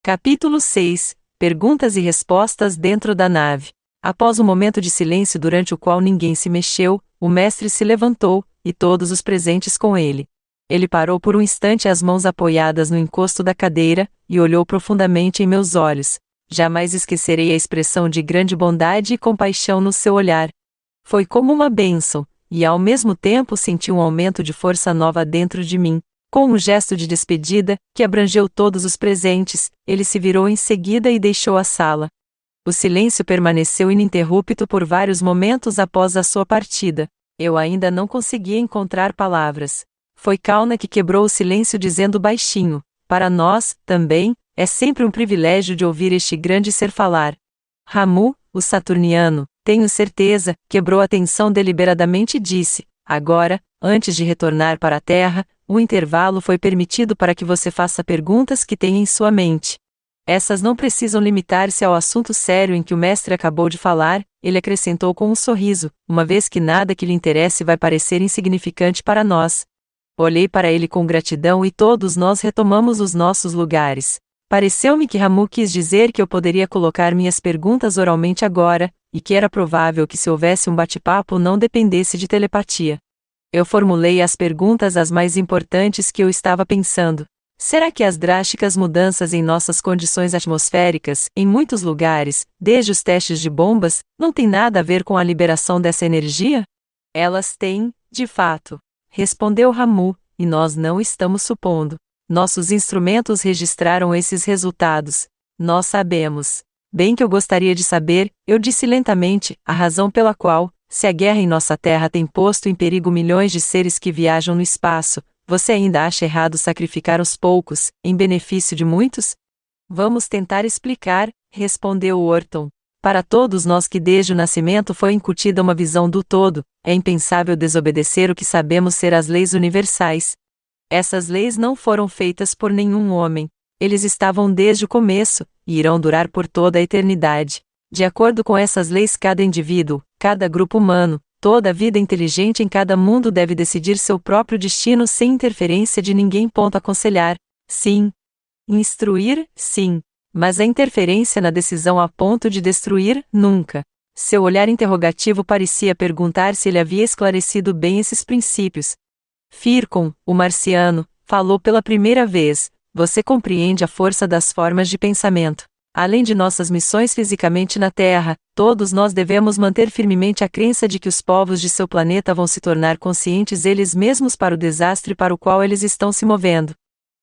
Capítulo 6. Perguntas e respostas dentro da nave. Após um momento de silêncio durante o qual ninguém se mexeu, o mestre se levantou, e todos os presentes com ele. Ele parou por um instante, as mãos apoiadas no encosto da cadeira, e olhou profundamente em meus olhos. Jamais esquecerei a expressão de grande bondade e compaixão no seu olhar. Foi como uma bênção, e ao mesmo tempo senti um aumento de força nova dentro de mim. Com um gesto de despedida, que abrangeu todos os presentes, ele se virou em seguida e deixou a sala. O silêncio permaneceu ininterrupto por vários momentos após a sua partida. Eu ainda não conseguia encontrar palavras. Foi Kauna que quebrou o silêncio dizendo baixinho: para nós, também, é sempre um privilégio de ouvir este grande ser falar. Ramu, o Saturniano, tenho certeza, quebrou a tensão deliberadamente e disse: agora, antes de retornar para a Terra, um intervalo foi permitido para que você faça perguntas que tenha em sua mente. Essas não precisam limitar-se ao assunto sério em que o mestre acabou de falar, ele acrescentou com um sorriso, uma vez que nada que lhe interesse vai parecer insignificante para nós. Olhei para ele com gratidão e todos nós retomamos os nossos lugares. Pareceu-me que Ramu quis dizer que eu poderia colocar minhas perguntas oralmente agora, e que era provável que se houvesse um bate-papo não dependesse de telepatia. Eu formulei as perguntas as mais importantes que eu estava pensando. Será que as drásticas mudanças em nossas condições atmosféricas, em muitos lugares, desde os testes de bombas, não têm nada a ver com a liberação dessa energia? Elas têm, de fato, respondeu Ramu, e nós não estamos supondo. Nossos instrumentos registraram esses resultados. Nós sabemos. Bem que eu gostaria de saber, eu disse lentamente, a razão pela qual, se a guerra em nossa Terra tem posto em perigo milhões de seres que viajam no espaço, você ainda acha errado sacrificar os poucos, em benefício de muitos? Vamos tentar explicar, respondeu Orton. Para todos nós que desde o nascimento foi incutida uma visão do todo, é impensável desobedecer o que sabemos ser as leis universais. Essas leis não foram feitas por nenhum homem. Eles estavam desde o começo, e irão durar por toda a eternidade. De acordo com essas leis, cada indivíduo, cada grupo humano, toda vida inteligente em cada mundo deve decidir seu próprio destino sem interferência de ninguém. Aconselhar, sim. Instruir, sim. Mas a interferência na decisão a ponto de destruir, nunca. Seu olhar interrogativo parecia perguntar se ele havia esclarecido bem esses princípios. Fircon, o marciano, falou pela primeira vez: você compreende a força das formas de pensamento. Além de nossas missões fisicamente na Terra, todos nós devemos manter firmemente a crença de que os povos de seu planeta vão se tornar conscientes eles mesmos para o desastre para o qual eles estão se movendo.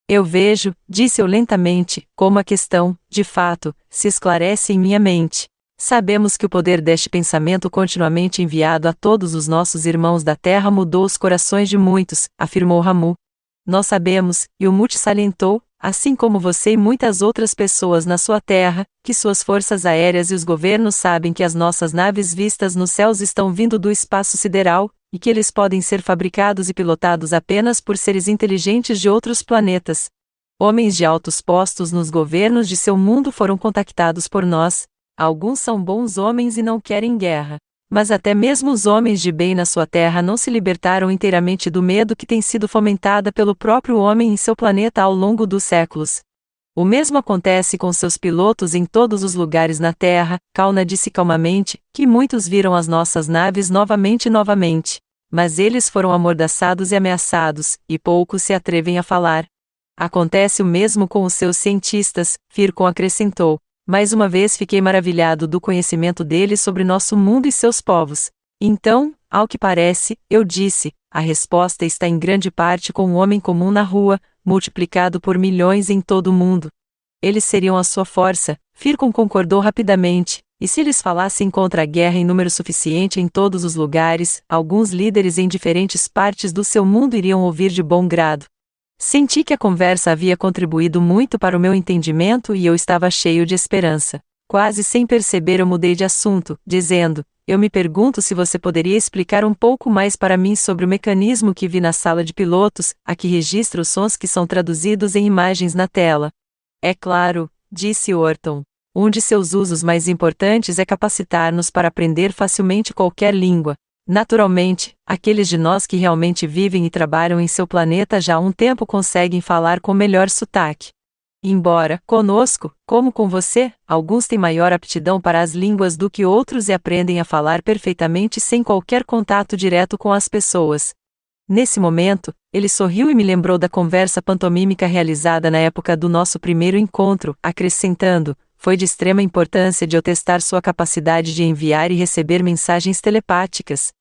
Eu vejo, disse eu lentamente, como a questão, de fato, se esclarece em minha mente. Sabemos que o poder deste pensamento continuamente enviado a todos os nossos irmãos da Terra mudou os corações de muitos, afirmou Ramu. Nós sabemos, e o Muti salientou, assim como você e muitas outras pessoas na sua terra, que suas forças aéreas e os governos sabem que as nossas naves vistas nos céus estão vindo do espaço sideral, e que eles podem ser fabricados e pilotados apenas por seres inteligentes de outros planetas. Homens de altos postos nos governos de seu mundo foram contactados por nós. Alguns são bons homens e não querem guerra. Mas até mesmo os homens de bem na sua terra não se libertaram inteiramente do medo que tem sido fomentada pelo próprio homem em seu planeta ao longo dos séculos. O mesmo acontece com seus pilotos em todos os lugares na Terra. Kauna disse calmamente, que muitos viram as nossas naves novamente e novamente. Mas eles foram amordaçados e ameaçados, e poucos se atrevem a falar. Acontece o mesmo com os seus cientistas, Fircon acrescentou. Mais uma vez fiquei maravilhado do conhecimento deles sobre nosso mundo e seus povos. Então, ao que parece, eu disse, a resposta está em grande parte com o homem comum na rua, multiplicado por milhões em todo o mundo. Eles seriam a sua força, Fircon concordou rapidamente, e se eles falassem contra a guerra em número suficiente em todos os lugares, alguns líderes em diferentes partes do seu mundo iriam ouvir de bom grado. Senti que a conversa havia contribuído muito para o meu entendimento e eu estava cheio de esperança. Quase sem perceber eu mudei de assunto, dizendo: eu me pergunto se você poderia explicar um pouco mais para mim sobre o mecanismo que vi na sala de pilotos, a que registra os sons que são traduzidos em imagens na tela. É claro, disse Orton. Um de seus usos mais importantes é capacitar-nos para aprender facilmente qualquer língua. Naturalmente, aqueles de nós que realmente vivem e trabalham em seu planeta já há um tempo conseguem falar com melhor sotaque. Embora, conosco, como com você, alguns têm maior aptidão para as línguas do que outros e aprendem a falar perfeitamente sem qualquer contato direto com as pessoas. Nesse momento, ele sorriu e me lembrou da conversa pantomímica realizada na época do nosso primeiro encontro, acrescentando: foi de extrema importância de eu testar sua capacidade de enviar e receber mensagens telepáticas.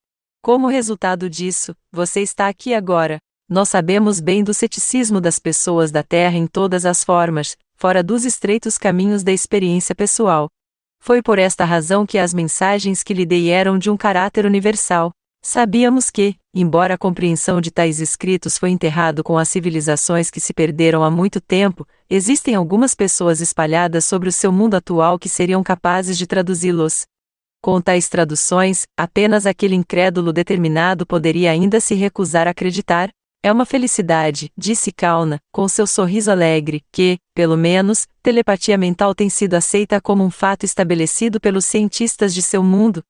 Como resultado disso, você está aqui agora. Nós sabemos bem do ceticismo das pessoas da Terra em todas as formas, fora dos estreitos caminhos da experiência pessoal. Foi por esta razão que as mensagens que lhe dei eram de um caráter universal. Sabíamos que, embora a compreensão de tais escritos foi enterrado com as civilizações que se perderam há muito tempo, existem algumas pessoas espalhadas sobre o seu mundo atual que seriam capazes de traduzi-los. Com tais traduções, apenas aquele incrédulo determinado poderia ainda se recusar a acreditar. É uma felicidade, disse Kauna, com seu sorriso alegre, que, pelo menos, telepatia mental tem sido aceita como um fato estabelecido pelos cientistas de seu mundo.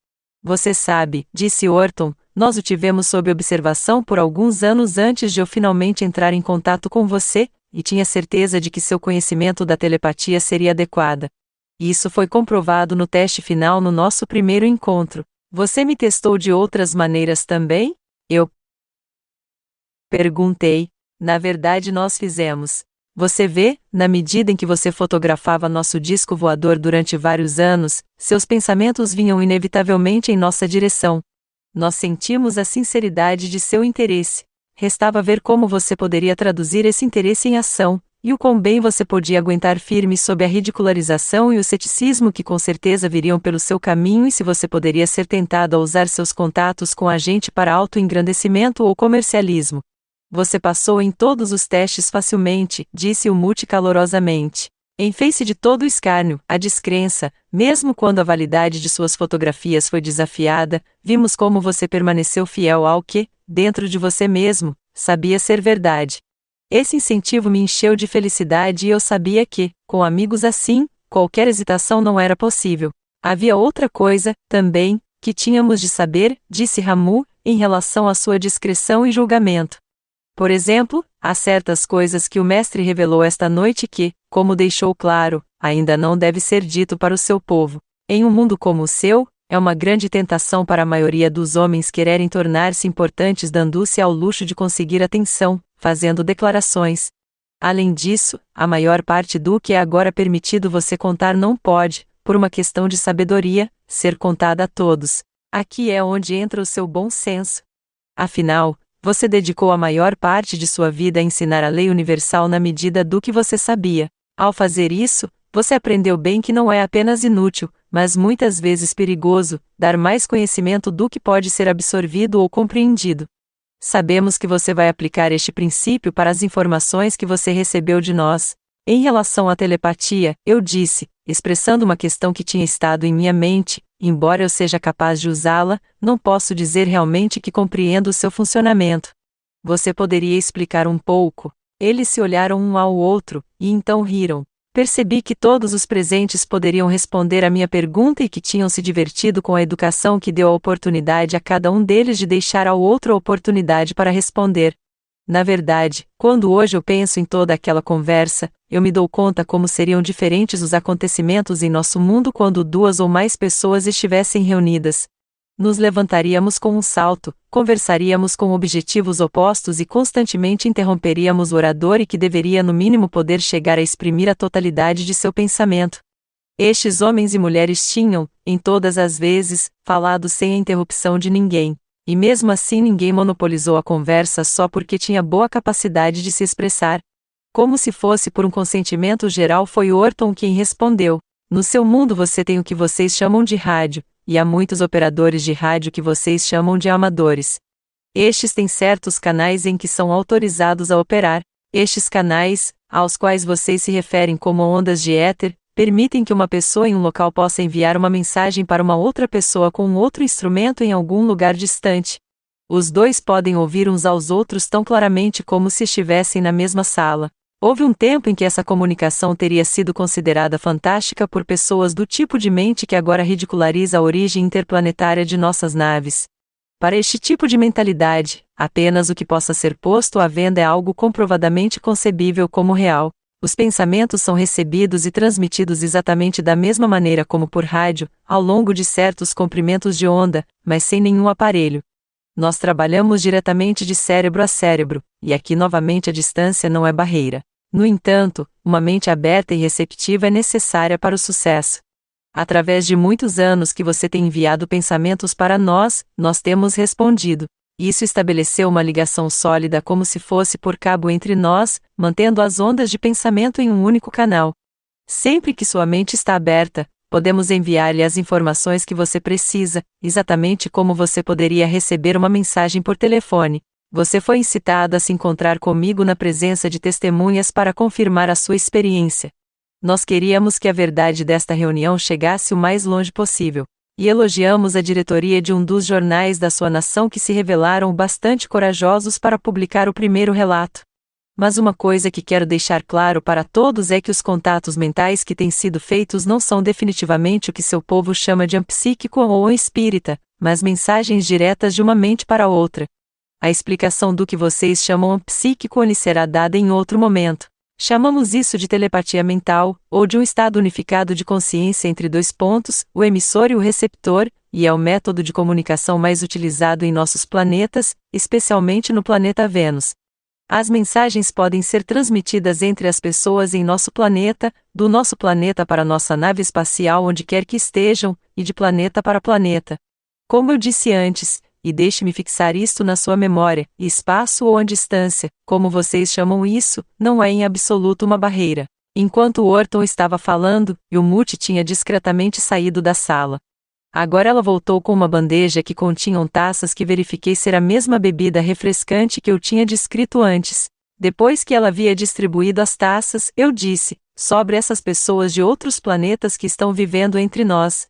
Você sabe, disse Orton, nós o tivemos sob observação por alguns anos antes de eu finalmente entrar em contato com você, e tinha certeza de que seu conhecimento da telepatia seria adequada. Isso foi comprovado no teste final no nosso primeiro encontro. Você me testou de outras maneiras também? Eu perguntei. Na verdade, nós fizemos. Você vê, na medida em que você fotografava nosso disco voador durante vários anos, seus pensamentos vinham inevitavelmente em nossa direção. Nós sentimos a sinceridade de seu interesse. Restava ver como você poderia traduzir esse interesse em ação, e o quão bem você podia aguentar firme sob a ridicularização e o ceticismo que com certeza viriam pelo seu caminho e se você poderia ser tentado a usar seus contatos com a gente para autoengrandecimento ou comercialismo. Você passou em todos os testes facilmente, disse o Multi calorosamente. Em face de todo o escárnio, a descrença, mesmo quando a validade de suas fotografias foi desafiada, vimos como você permaneceu fiel ao que, dentro de você mesmo, sabia ser verdade. Esse incentivo me encheu de felicidade e eu sabia que, com amigos assim, qualquer hesitação não era possível. Havia outra coisa, também, que tínhamos de saber, disse Ramu, em relação à sua discrição e julgamento. Por exemplo, há certas coisas que o mestre revelou esta noite que, como deixou claro, ainda não deve ser dito para o seu povo. Em um mundo como o seu, é uma grande tentação para a maioria dos homens quererem tornar-se importantes dando-se ao luxo de conseguir atenção, fazendo declarações. Além disso, a maior parte do que é agora permitido você contar não pode, por uma questão de sabedoria, ser contada a todos. Aqui é onde entra o seu bom senso. Afinal, você dedicou a maior parte de sua vida a ensinar a lei universal na medida do que você sabia. Ao fazer isso, você aprendeu bem que não é apenas inútil, mas muitas vezes perigoso, dar mais conhecimento do que pode ser absorvido ou compreendido. Sabemos que você vai aplicar este princípio para as informações que você recebeu de nós. Em relação à telepatia, eu disse, expressando uma questão que tinha estado em minha mente, embora eu seja capaz de usá-la, não posso dizer realmente que compreendo o seu funcionamento. Você poderia explicar um pouco? Eles se olharam um ao outro, e então riram. Percebi que todos os presentes poderiam responder à minha pergunta e que tinham se divertido com a educação que deu a oportunidade a cada um deles de deixar ao outro a oportunidade para responder. Na verdade, quando hoje eu penso em toda aquela conversa, eu me dou conta como seriam diferentes os acontecimentos em nosso mundo quando duas ou mais pessoas estivessem reunidas. Nos levantaríamos com um salto, conversaríamos com objetivos opostos e constantemente interromperíamos o orador e que deveria no mínimo poder chegar a exprimir a totalidade de seu pensamento. Estes homens e mulheres tinham, em todas as vezes, falado sem a interrupção de ninguém. E mesmo assim ninguém monopolizou a conversa só porque tinha boa capacidade de se expressar. Como se fosse por um consentimento geral, foi Orton quem respondeu. No seu mundo você tem o que vocês chamam de rádio, e há muitos operadores de rádio que vocês chamam de amadores. Estes têm certos canais em que são autorizados a operar. Estes canais, aos quais vocês se referem como ondas de éter, permitem que uma pessoa em um local possa enviar uma mensagem para uma outra pessoa com um outro instrumento em algum lugar distante. Os dois podem ouvir uns aos outros tão claramente como se estivessem na mesma sala. Houve um tempo em que essa comunicação teria sido considerada fantástica por pessoas do tipo de mente que agora ridiculariza a origem interplanetária de nossas naves. Para este tipo de mentalidade, apenas o que possa ser posto à venda é algo comprovadamente concebível como real. Os pensamentos são recebidos e transmitidos exatamente da mesma maneira como por rádio, ao longo de certos comprimentos de onda, mas sem nenhum aparelho. Nós trabalhamos diretamente de cérebro a cérebro, e aqui novamente a distância não é barreira. No entanto, uma mente aberta e receptiva é necessária para o sucesso. Através de muitos anos que você tem enviado pensamentos para nós, nós temos respondido. Isso estabeleceu uma ligação sólida como se fosse por cabo entre nós, mantendo as ondas de pensamento em um único canal. Sempre que sua mente está aberta, podemos enviar-lhe as informações que você precisa, exatamente como você poderia receber uma mensagem por telefone. Você foi incitado a se encontrar comigo na presença de testemunhas para confirmar a sua experiência. Nós queríamos que a verdade desta reunião chegasse o mais longe possível. E elogiamos a diretoria de um dos jornais da sua nação que se revelaram bastante corajosos para publicar o primeiro relato. Mas uma coisa que quero deixar claro para todos é que os contatos mentais que têm sido feitos não são definitivamente o que seu povo chama de psíquico ou espírita, mas mensagens diretas de uma mente para outra. A explicação do que vocês chamam psíquico lhe será dada em outro momento. Chamamos isso de telepatia mental, ou de um estado unificado de consciência entre dois pontos, o emissor e o receptor, e é o método de comunicação mais utilizado em nossos planetas, especialmente no planeta Vênus. As mensagens podem ser transmitidas entre as pessoas em nosso planeta, do nosso planeta para nossa nave espacial onde quer que estejam, e de planeta para planeta. Como eu disse antes, e deixe-me fixar isto na sua memória, espaço ou a distância, como vocês chamam isso, não é em absoluto uma barreira. Enquanto Orton estava falando, Yumuchi tinha discretamente saído da sala. Agora ela voltou com uma bandeja que continham taças que verifiquei ser a mesma bebida refrescante que eu tinha descrito antes. Depois que ela havia distribuído as taças, eu disse, sobre essas pessoas de outros planetas que estão vivendo entre nós.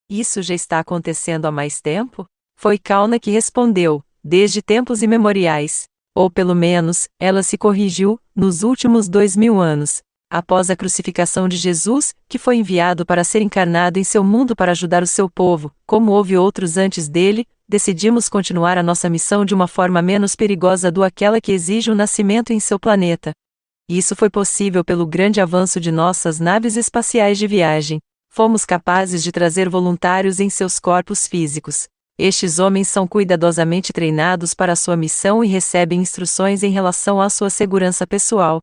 Isso já está acontecendo há mais tempo? Foi Kauna que respondeu, desde tempos imemoriais. Ou pelo menos, ela se corrigiu, nos últimos 2000 anos. Após a crucificação de Jesus, que foi enviado para ser encarnado em seu mundo para ajudar o seu povo, como houve outros antes dele, decidimos continuar a nossa missão de uma forma menos perigosa do aquela que exige o nascimento em seu planeta. Isso foi possível pelo grande avanço de nossas naves espaciais de viagem. Fomos capazes de trazer voluntários em seus corpos físicos. Estes homens são cuidadosamente treinados para sua missão e recebem instruções em relação à sua segurança pessoal.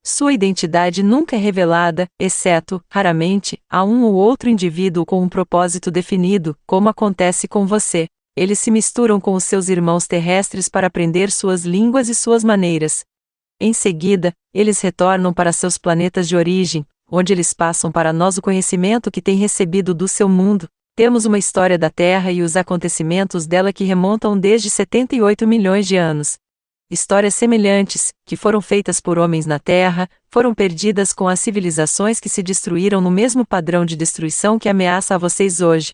Sua identidade nunca é revelada, exceto, raramente, a um ou outro indivíduo com um propósito definido, como acontece com você. Eles se misturam com os seus irmãos terrestres para aprender suas línguas e suas maneiras. Em seguida, eles retornam para seus planetas de origem, onde eles passam para nós o conhecimento que têm recebido do seu mundo. Temos uma história da Terra e os acontecimentos dela que remontam desde 78 milhões de anos. Histórias semelhantes, que foram feitas por homens na Terra, foram perdidas com as civilizações que se destruíram no mesmo padrão de destruição que ameaça a vocês hoje.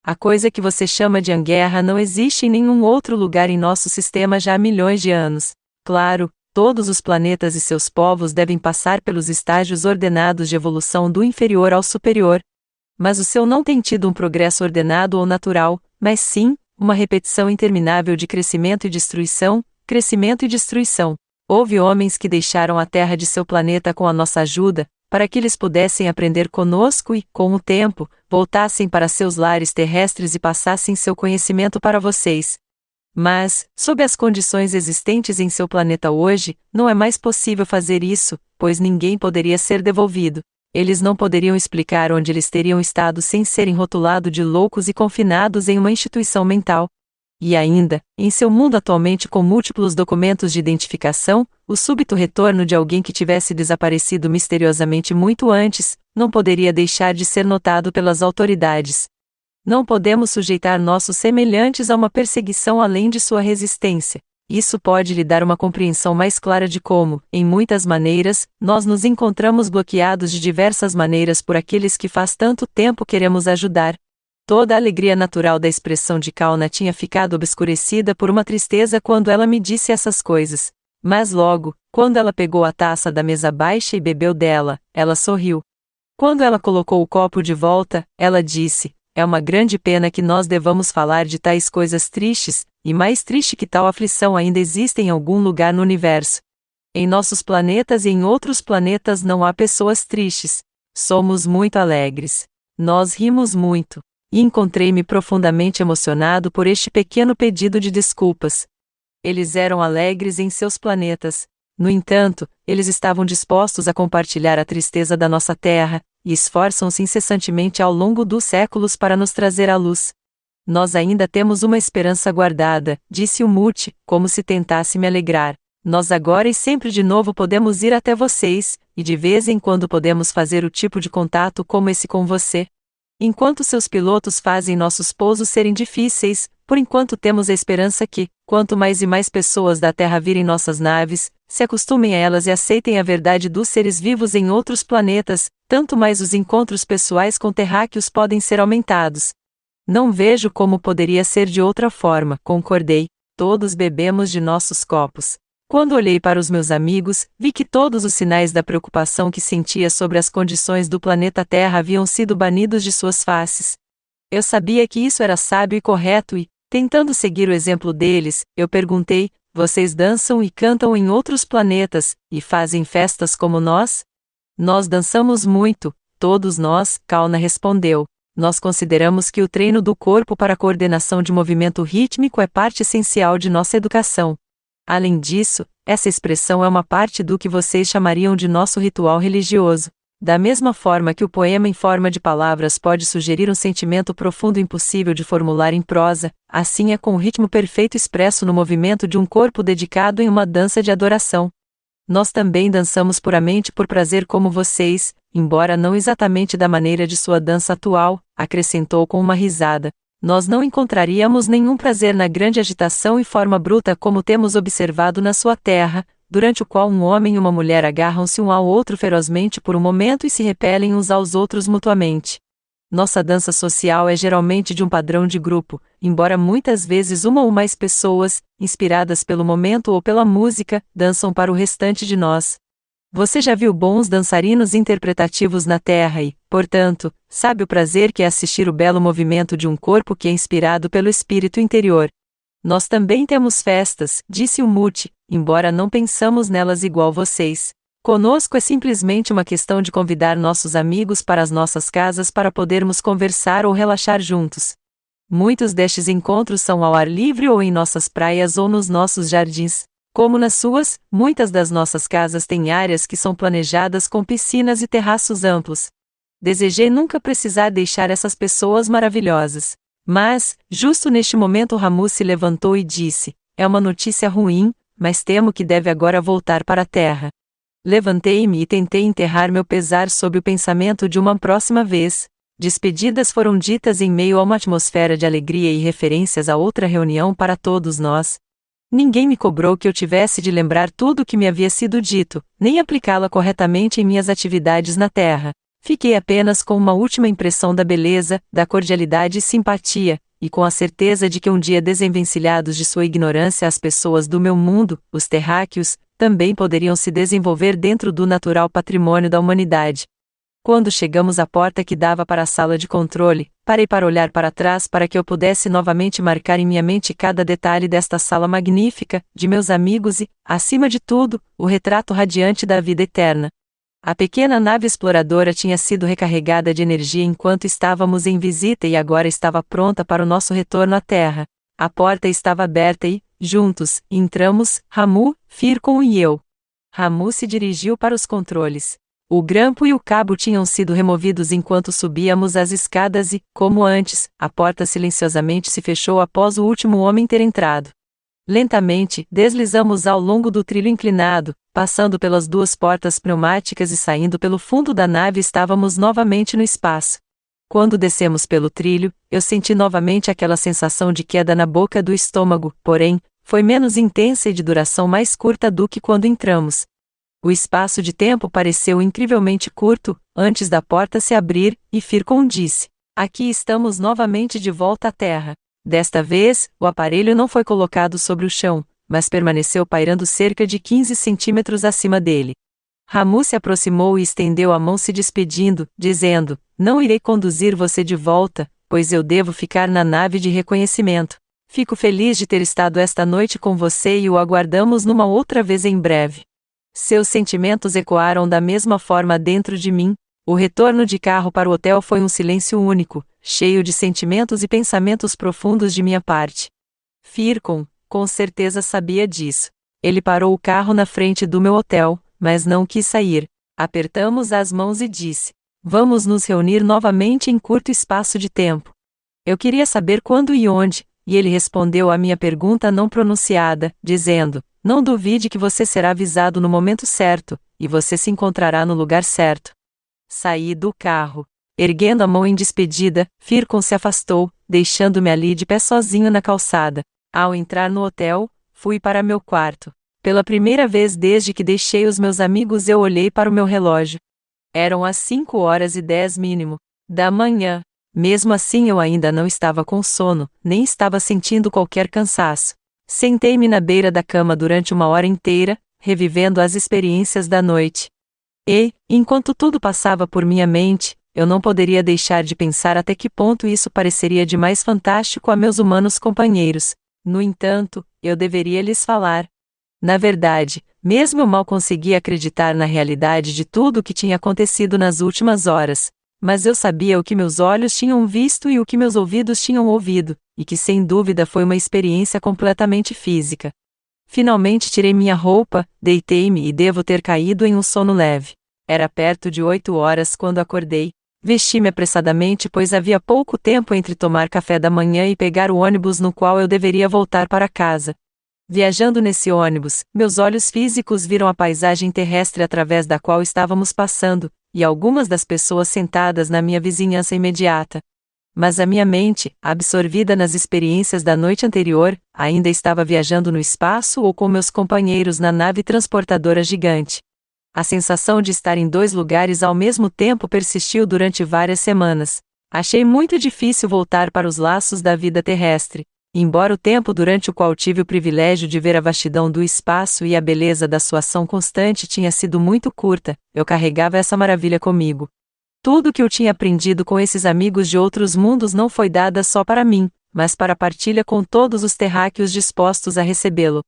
A coisa que você chama de guerra não existe em nenhum outro lugar em nosso sistema já há milhões de anos. Claro, todos os planetas e seus povos devem passar pelos estágios ordenados de evolução do inferior ao superior. Mas o seu não tem tido um progresso ordenado ou natural, mas sim, uma repetição interminável de crescimento e destruição, crescimento e destruição. Houve homens que deixaram a terra de seu planeta com a nossa ajuda, para que eles pudessem aprender conosco e, com o tempo, voltassem para seus lares terrestres e passassem seu conhecimento para vocês. Mas, sob as condições existentes em seu planeta hoje, não é mais possível fazer isso, pois ninguém poderia ser devolvido. Eles não poderiam explicar onde eles teriam estado sem serem rotulados de loucos e confinados em uma instituição mental. E ainda, em seu mundo atualmente com múltiplos documentos de identificação, o súbito retorno de alguém que tivesse desaparecido misteriosamente muito antes, não poderia deixar de ser notado pelas autoridades. Não podemos sujeitar nossos semelhantes a uma perseguição além de sua resistência. Isso pode lhe dar uma compreensão mais clara de como, em muitas maneiras, nós nos encontramos bloqueados de diversas maneiras por aqueles que faz tanto tempo queremos ajudar. Toda a alegria natural da expressão de Kauna tinha ficado obscurecida por uma tristeza quando ela me disse essas coisas. Mas logo, quando ela pegou a taça da mesa baixa e bebeu dela, ela sorriu. Quando ela colocou o copo de volta, ela disse: é uma grande pena que nós devamos falar de tais coisas tristes, e mais triste que tal aflição ainda existe em algum lugar no universo. Em nossos planetas e em outros planetas não há pessoas tristes. Somos muito alegres. Nós rimos muito. E encontrei-me profundamente emocionado por este pequeno pedido de desculpas. Eles eram alegres em seus planetas. No entanto, eles estavam dispostos a compartilhar a tristeza da nossa Terra, e esforçam-se incessantemente ao longo dos séculos para nos trazer a luz. Nós ainda temos uma esperança guardada, disse o Mute, como se tentasse me alegrar. Nós agora e sempre de novo podemos ir até vocês, e de vez em quando podemos fazer o tipo de contato como esse com você. Enquanto seus pilotos fazem nossos pousos serem difíceis, por enquanto temos a esperança que, quanto mais e mais pessoas da Terra virem nossas naves, se acostumem a elas e aceitem a verdade dos seres vivos em outros planetas, tanto mais os encontros pessoais com terráqueos podem ser aumentados. Não vejo como poderia ser de outra forma, concordei. Todos bebemos de nossos copos. Quando olhei para os meus amigos, vi que todos os sinais da preocupação que sentia sobre as condições do planeta Terra haviam sido banidos de suas faces. Eu sabia que isso era sábio e correto e, tentando seguir o exemplo deles, eu perguntei: vocês dançam e cantam em outros planetas, e fazem festas como nós? Nós dançamos muito, todos nós, Kauna respondeu. Nós consideramos que o treino do corpo para a coordenação de movimento rítmico é parte essencial de nossa educação. Além disso, essa expressão é uma parte do que vocês chamariam de nosso ritual religioso. Da mesma forma que o poema em forma de palavras pode sugerir um sentimento profundo impossível de formular em prosa, assim é com o ritmo perfeito expresso no movimento de um corpo dedicado em uma dança de adoração. Nós também dançamos puramente por prazer como vocês, embora não exatamente da maneira de sua dança atual, acrescentou com uma risada. Nós não encontraríamos nenhum prazer na grande agitação e forma bruta como temos observado na sua terra, durante o qual um homem e uma mulher agarram-se um ao outro ferozmente por um momento e se repelem uns aos outros mutuamente. Nossa dança social é geralmente de um padrão de grupo, embora muitas vezes uma ou mais pessoas, inspiradas pelo momento ou pela música, dançam para o restante de nós. Você já viu bons dançarinos interpretativos na Terra e, portanto, sabe o prazer que é assistir o belo movimento de um corpo que é inspirado pelo espírito interior. Nós também temos festas, disse o Mute, embora não pensamos nelas igual vocês. Conosco é simplesmente uma questão de convidar nossos amigos para as nossas casas para podermos conversar ou relaxar juntos. Muitos destes encontros são ao ar livre ou em nossas praias ou nos nossos jardins. Como nas suas, muitas das nossas casas têm áreas que são planejadas com piscinas e terraços amplos. Desejei nunca precisar deixar essas pessoas maravilhosas. Mas, justo neste momento Ramu se levantou e disse: é uma notícia ruim, mas temo que deve agora voltar para a terra. Levantei-me e tentei enterrar meu pesar sob o pensamento de uma próxima vez. Despedidas foram ditas em meio a uma atmosfera de alegria e referências a outra reunião para todos nós. Ninguém me cobrou que eu tivesse de lembrar tudo o que me havia sido dito, nem aplicá-la corretamente em minhas atividades na Terra. Fiquei apenas com uma última impressão da beleza, da cordialidade e simpatia, e com a certeza de que um dia desenvencilhados de sua ignorância as pessoas do meu mundo, os terráqueos, também poderiam se desenvolver dentro do natural patrimônio da humanidade. Quando chegamos à porta que dava para a sala de controle, parei para olhar para trás para que eu pudesse novamente marcar em minha mente cada detalhe desta sala magnífica, de meus amigos e, acima de tudo, o retrato radiante da vida eterna. A pequena nave exploradora tinha sido recarregada de energia enquanto estávamos em visita e agora estava pronta para o nosso retorno à Terra. A porta estava aberta e, juntos, entramos, Ramu, Fircon e eu. Ramu se dirigiu para os controles. O grampo e o cabo tinham sido removidos enquanto subíamos as escadas e, como antes, a porta silenciosamente se fechou após o último homem ter entrado. Lentamente, deslizamos ao longo do trilho inclinado, passando pelas duas portas pneumáticas e saindo pelo fundo da nave estávamos novamente no espaço. Quando descemos pelo trilho, eu senti novamente aquela sensação de queda na boca do estômago, porém, foi menos intensa e de duração mais curta do que quando entramos. O espaço de tempo pareceu incrivelmente curto, antes da porta se abrir, e Fircon disse: aqui estamos novamente de volta à Terra. Desta vez, o aparelho não foi colocado sobre o chão, mas permaneceu pairando cerca de 15 centímetros acima dele. Ramu se aproximou e estendeu a mão se despedindo, dizendo: não irei conduzir você de volta, pois eu devo ficar na nave de reconhecimento. Fico feliz de ter estado esta noite com você e o aguardamos numa outra vez em breve. Seus sentimentos ecoaram da mesma forma dentro de mim. O retorno de carro para o hotel foi um silêncio único, cheio de sentimentos e pensamentos profundos de minha parte. Fircon, com certeza sabia disso. Ele parou o carro na frente do meu hotel, mas não quis sair. Apertamos as mãos e disse: "Vamos nos reunir novamente em curto espaço de tempo." Eu queria saber quando e onde, e ele respondeu à minha pergunta não pronunciada, dizendo: "Não duvide que você será avisado no momento certo, e você se encontrará no lugar certo." Saí do carro. Erguendo a mão em despedida, Fircon se afastou, deixando-me ali de pé sozinho na calçada. Ao entrar no hotel, fui para meu quarto. Pela primeira vez desde que deixei os meus amigos eu olhei para o meu relógio. Eram as 5h10 mínimo da manhã. Mesmo assim eu ainda não estava com sono, nem estava sentindo qualquer cansaço. Sentei-me na beira da cama durante 1 hora inteira, revivendo as experiências da noite. E, enquanto tudo passava por minha mente, eu não poderia deixar de pensar até que ponto isso pareceria de mais fantástico a meus humanos companheiros. No entanto, eu deveria lhes falar. Na verdade, mesmo eu mal conseguia acreditar na realidade de tudo o que tinha acontecido nas últimas horas. Mas eu sabia o que meus olhos tinham visto e o que meus ouvidos tinham ouvido, e que sem dúvida foi uma experiência completamente física. Finalmente tirei minha roupa, deitei-me e devo ter caído em um sono leve. Era perto de 8 horas quando acordei. Vesti-me apressadamente pois havia pouco tempo entre tomar café da manhã e pegar o ônibus no qual eu deveria voltar para casa. Viajando nesse ônibus, meus olhos físicos viram a paisagem terrestre através da qual estávamos passando, e algumas das pessoas sentadas na minha vizinhança imediata. Mas a minha mente, absorvida nas experiências da noite anterior, ainda estava viajando no espaço ou com meus companheiros na nave transportadora gigante. A sensação de estar em 2 lugares ao mesmo tempo persistiu durante várias semanas. Achei muito difícil voltar para os laços da vida terrestre. Embora o tempo durante o qual tive o privilégio de ver a vastidão do espaço e a beleza da sua ação constante tinha sido muito curta, eu carregava essa maravilha comigo. Tudo que eu tinha aprendido com esses amigos de outros mundos não foi dada só para mim, mas para partilha com todos os terráqueos dispostos a recebê-lo.